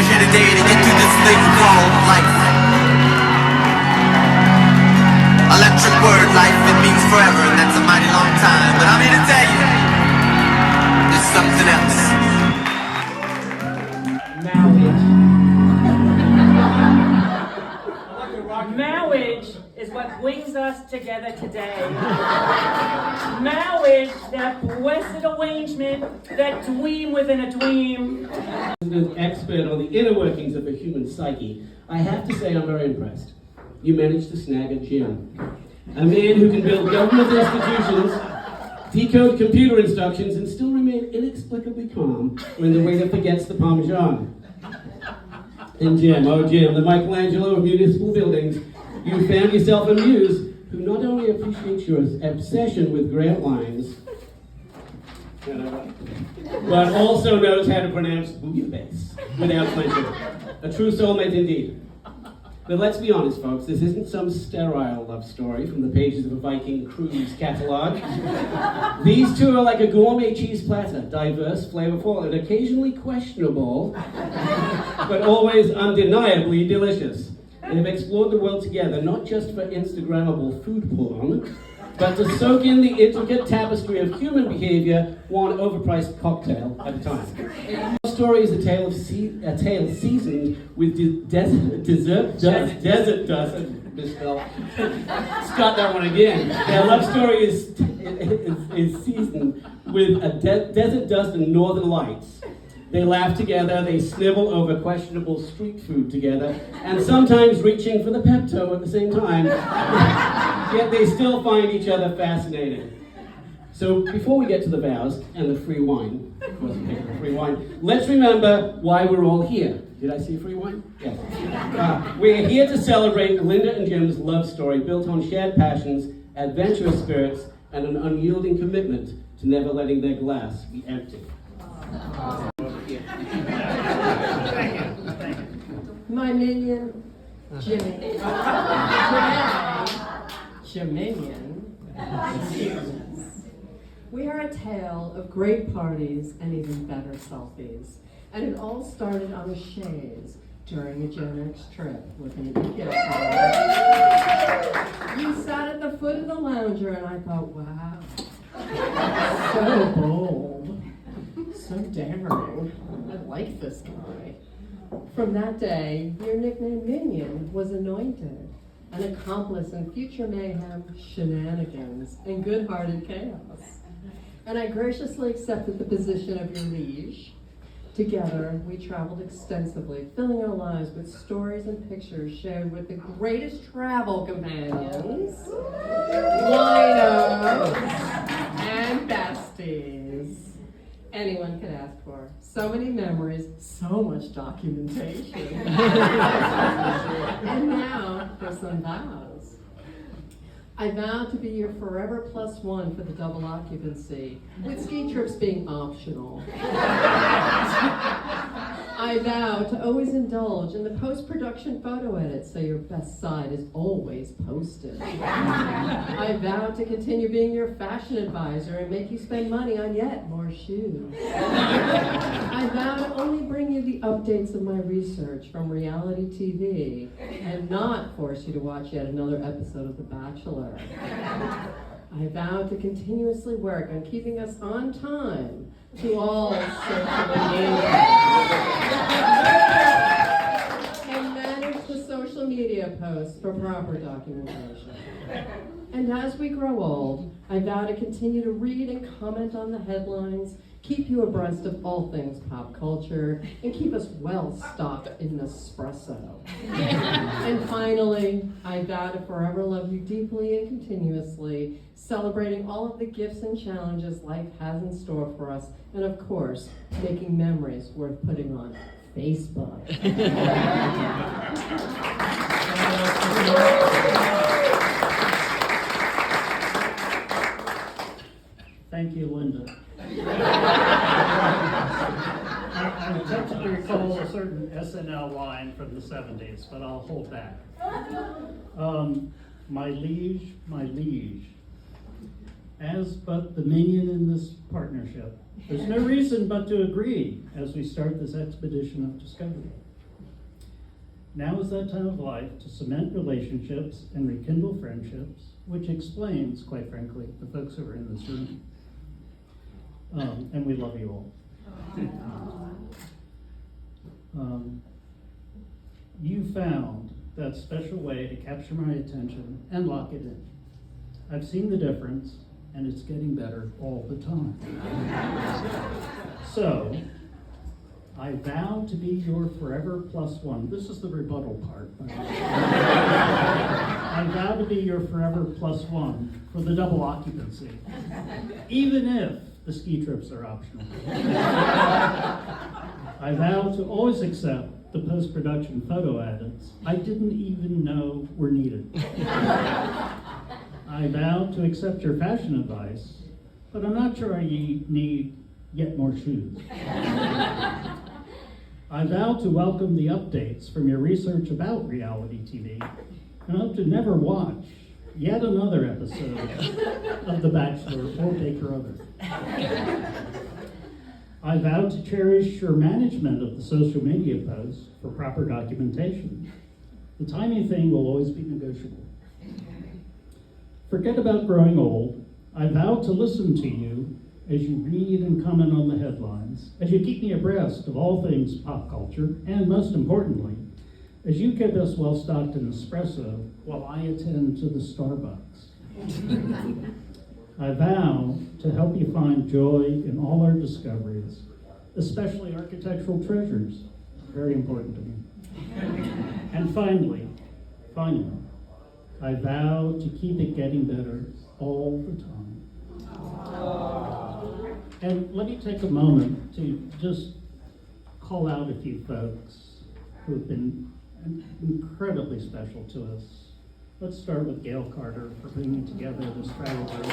we're here today to get through this thing called life. Electric word, life, it means forever, and that's a mighty long time. But I'm here to tell you, there's something else. Marriage is what brings us together today. Marriage, that blessed arrangement, that dream within a dream. As an expert on the inner workings of the human psyche, I have to say I'm very impressed. You managed to snag a gem. A man who can build government institutions, decode computer instructions, and still remain inexplicably calm when the waiter forgets the Parmesan. And Jim, oh Jim, the Michelangelo of municipal buildings, you found yourself a muse who not only appreciates your obsession with grant lines, but also knows how to pronounce bouillabaisse without flinching. A true soulmate indeed. But let's be honest, folks, this isn't some sterile love story from the pages of a Viking cruise catalog. These two are like a gourmet cheese platter, diverse, flavorful, and occasionally questionable, but always undeniably delicious. They have explored the world together, not just for Instagrammable food porn, but to soak in the intricate tapestry of human behavior, one overpriced cocktail at a time. The story is a tale seasoned with desert dust. Misspelled. Scott that one again. Their love story is seasoned with a desert dust and northern lights. They laugh together, they snivel over questionable street food together, and sometimes reaching for the Pepto at the same time. Yet they still find each other fascinating. So before we get to the vows and the free wine, of course we picked the free wine, let's remember why we're all here. Did I see free wine? Yes. We're here to celebrate Linda and Jim's love story built on shared passions, adventurous spirits, and an unyielding commitment to never letting their glass be empty. My minion, Jimmy. Jaminian. We are a tale of great parties and even better selfies. And it all started on a chaise during a Gen X trip with an gift card. You sat at the foot of the lounger and I thought, wow, so bold, so daring. I like this guy. From that day, your nickname Minion was anointed, an accomplice in future mayhem, shenanigans, and good-hearted chaos. And I graciously accepted the position of your liege. Together, we traveled extensively, filling our lives with stories and pictures shared with the greatest travel companions, winos, and besties anyone could ask for. So many memories, so much documentation. And now for some vows. I vow to be your forever plus one for the double occupancy, with ski trips being optional. I vow to always indulge in the post-production photo edit so your best side is always posted. I vow to continue being your fashion advisor and make you spend money on yet more shoes. I vow to only bring you the updates of my research from reality TV and not force you to watch yet another episode of The Bachelor. I vow to continuously work on keeping us on time to all social media and manage the social media posts for proper documentation. And as we grow old, I vow to continue to read and comment on the headlines, keep you abreast of all things pop culture, and keep us well stocked in Nespresso. And finally, I vow to forever love you deeply and continuously, celebrating all of the gifts and challenges life has in store for us, and of course, making memories worth putting on Facebook. Thank you, Linda. I'm tempted to recall a certain SNL line from the 70s, but I'll hold back. My liege, as but the minion in this partnership, there's no reason but to agree as we start this expedition of discovery. Now is that time of life to cement relationships and rekindle friendships, which explains, quite frankly, the folks who are in this room. And we love you all. You found that special way to capture my attention and lock it in. I've seen the difference, and it's getting better all the time. So, I vow to be your forever plus one. This is the rebuttal part. I vow to be your forever plus one for the double occupancy, even if the ski trips are optional. I vow to always accept the post-production photo edits I didn't even know were needed. I vow to accept your fashion advice, but I'm not sure I need yet more shoes. I vow to welcome the updates from your research about reality TV, and hope to never watch yet another episode of The Bachelor or Baker Other. I vow to cherish your management of the social media posts for proper documentation. The timing thing will always be negotiable. Forget about growing old. I vow to listen to you as you read and comment on the headlines, as you keep me abreast of all things pop culture, and most importantly, as you keep us well stocked in espresso while I attend to the Starbucks. I vow to help you find joy in all our discoveries, especially architectural treasures, very important to me. And finally, I vow to keep it getting better all the time. And let me take a moment to just call out a few folks who have been incredibly special to us. Let's start with Gail Carter for bringing together this travel group.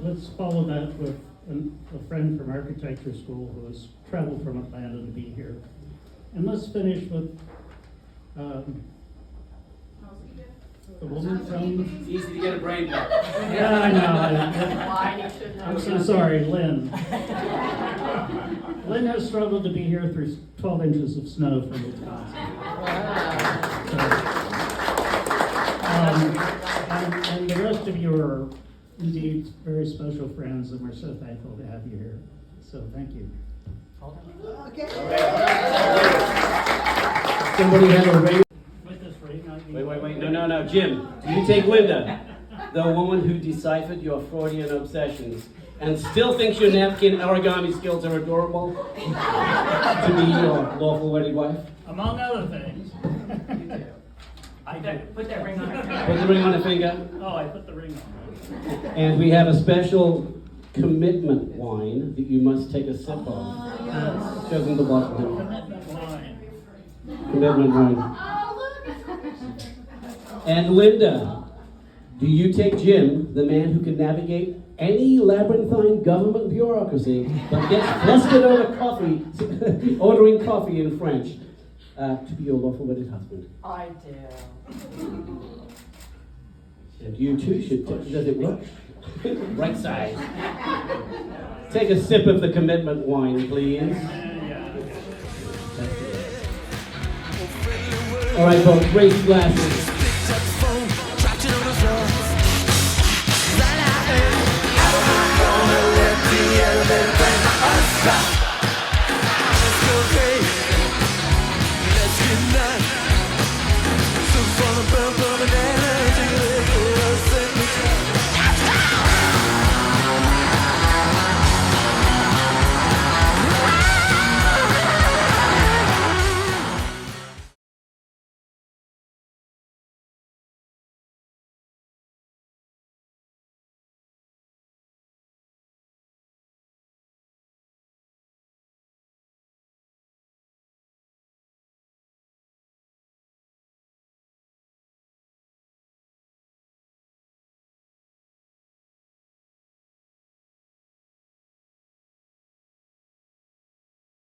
Let's follow that with a friend from architecture school who has traveled from Atlanta to be here. And let's finish with the woman from... Easy to get a brain back. Yeah, I know. I'm so sorry, Lynn. Lynn has struggled to be here through 12 inches of snow from Wisconsin. And the rest of you are indeed very special friends, and we're so thankful to have you here. So thank you. Somebody have a ring? With this ring, Wait. No. Jim, you take Linda, the woman who deciphered your Freudian obsessions and still thinks your napkin origami skills are adorable, to be your lawful wedded wife? Among other things. I do. Put that ring on her finger. Put the ring on her finger. Oh, I put the ring on. And we have a special commitment wine that you must take a sip of. Yes. Shows them the bottle. Commitment wine. Commitment wine. And Linda, do you take Jim, the man who can navigate any labyrinthine government bureaucracy, but gets flustered over coffee, ordering coffee in French, to be your lawful wedded husband? I do. And you too should. Does it work? Right side. Take a sip of the commitment wine, please. All right, folks, raise glasses. Gonna let the elevator bring us up.